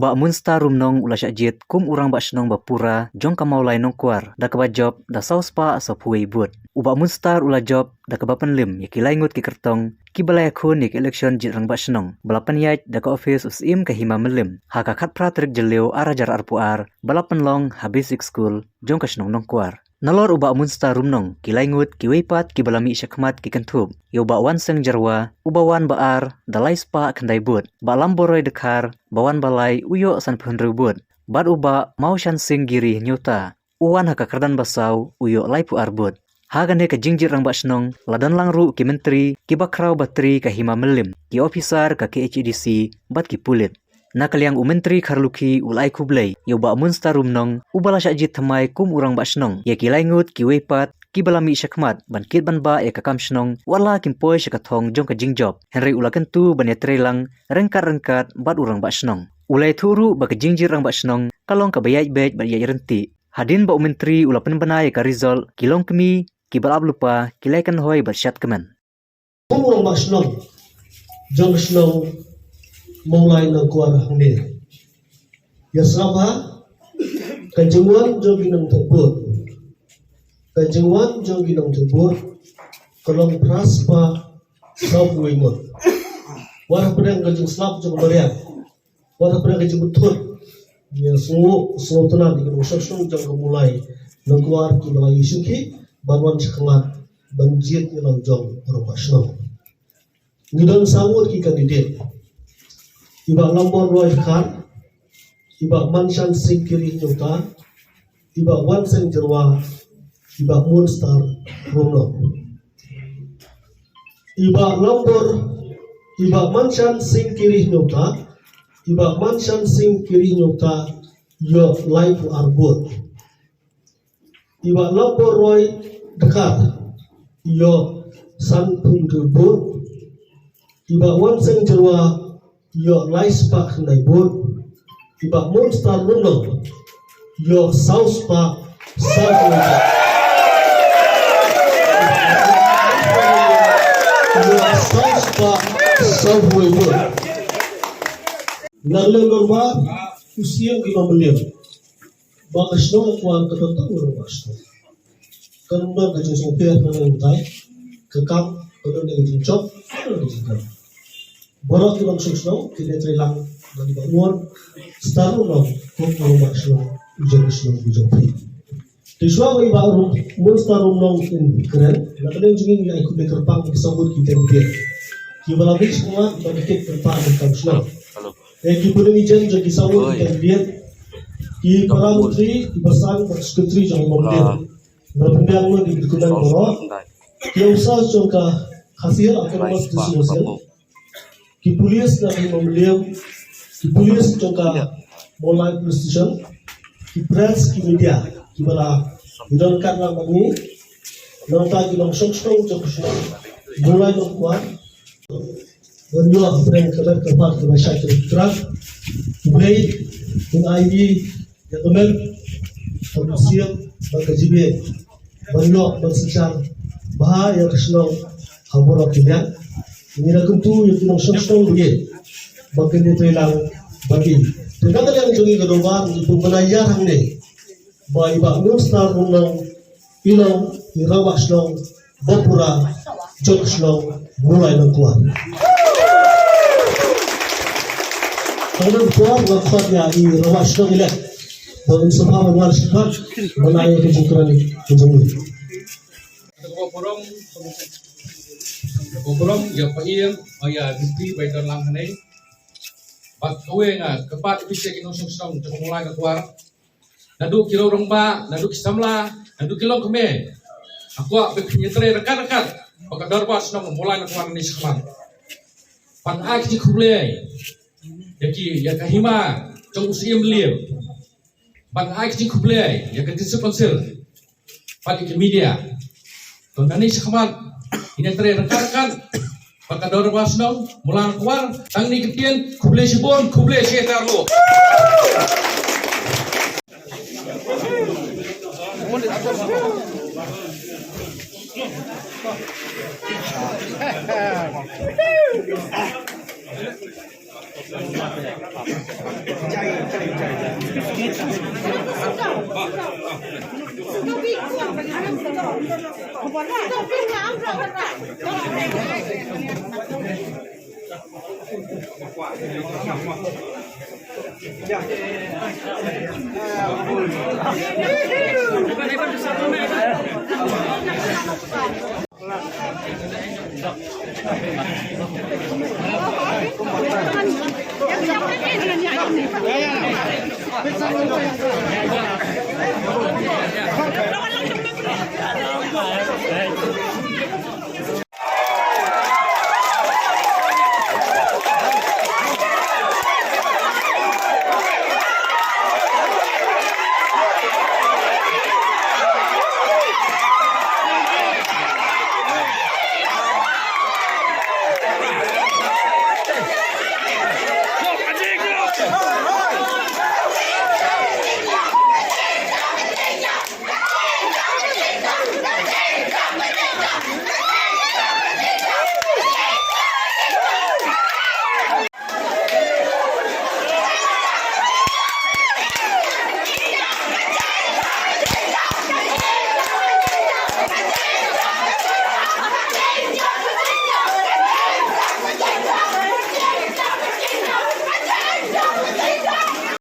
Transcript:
Uba munsta rumnong ula syajit kum urang ba shnong bapura jong kamaulai nong kuar da keba job da sauspa asa puai but. Uba munstar ula job da keba penlim ya kilai ngut ki kertong ki balai akun ya election jit rang ba shnong. Balapan yaj da ka office usim ka hima melim. Haka khat pratrik jeleu arajar arpuar balapan long habis school jong ka shnong nong kuar. Nalor uba munsta rumnong kilai ngut ki weipat ki balami syakmat ki kentub. Yo ba wan seng jarwa uba wan baar dalai spa kendai but. Ba lamboroi dekar bawan balai uyo san phenru but. Bad uba mau shan sing giri nyuta. Uwan haka kerdan basau uyo lai pu arbut. Hagan he ka jingjit rang ba shnong ladan langru ki menteri ki bakrau batri ka hima melim ki officer ka KHDC bat ki pulit. Nakaliang umentri karluki ulai kublai yo ba munsta rumnong ubala syajit thamai kum urang ba shnong ya kilai ngut ki weipat ki balami syakmat ban kit ban ba ya kakam shnong wala kimpoi syakathong jong ka jingjob henry ulakentu ban ya trelang rengkat bat urang ba shnong ulai thuru ba ka jingjit rang ba shnong kalong ka bayaj bej ba ya renti hadin ba umentri ulapen bana ya ka result kilong kemi ki balab lupa kilai kan hoi ba syat kemen kum urang ba shnong jong shnong mulai nang kuar hangde ya sabha kajengwan jogi nang tebut kajengwan jogi nang tebut kolong praspa sab wimut war pedang kajeng slap jong bariak war pedang kajeng betut ya sungu tenan di kena usah jong mulai nang kuar ki balai yusuki banwan sekangat banjit nang jong orang pasno ngidon samut ki kandidat iba lambor roy khan iba manshan sing kiri nyota iba wan sing jerwa iba munstar rono iba lambor iba manshan sing kiri nyota iba manshan sing kiri nyota yo life arbut iba lambor roy dekat yo san pun rebut iba wan sing jerwa yo lais pak nai bot iba monster runo yo saus pak saus yo saus pak saus bot nagle norma usia kita beliau bagas no kuan ketentu orang basto kan udah kacau sopir mana utai kekam udah dari cok udah dari borok ki langsung snow ki trelang dari bangun staru no kung rumah snow ujung pi diswa wi baru mun staru no in keren na kalen jungin ya ikut kerpang ki sabut ki tempir ki bala bi semua bagi kerpang di kam snow ki boleh ijen jadi sabut ki tempir ki para mutri ki basang sekretari jang mobil berpendang mo di kulan borok ki usah jongka hasil akan mas disosial ki pulis na memeliau ki pulis coka mulai police station ki press ki media ki bala idon kan na mani nota ki long sok sok jok mulai no kuat banyo brand kabar kabar ki masya truck mulai in ID ya teman polisi bagajibe banyo bersisar bahaya kesno habura kinya ini rakuntu yang tinong sosong begini bagian dia telang bagi tidak ada yang jungi kedua itu penayar hangne bayi bangun star runang ilong irawak slong bapura jok slong mulai nangkuan kalau kuat waktunya irawak slong ilah dan semua mengalir sekat menaya kejukuran kejungi Gobrong ya paiem ya dipri baikon lang hanay bat kawe nga kapat bisek inusong song jong mulai ka kuar nadu kilo rongba nadu kisamla nadu kilo keme aku bekinyetre rekan-rekan pakadar pas nong mulai ka kuar ni sekeman pan ak di kuble yaki ya kahima jong usim liu pan ak di kuble ya ka dispenser pan ke media kon ni sekeman ini rekan-rekan pakador wasnong mulang kuar tang ni ketien kuble sibon kuble setar lo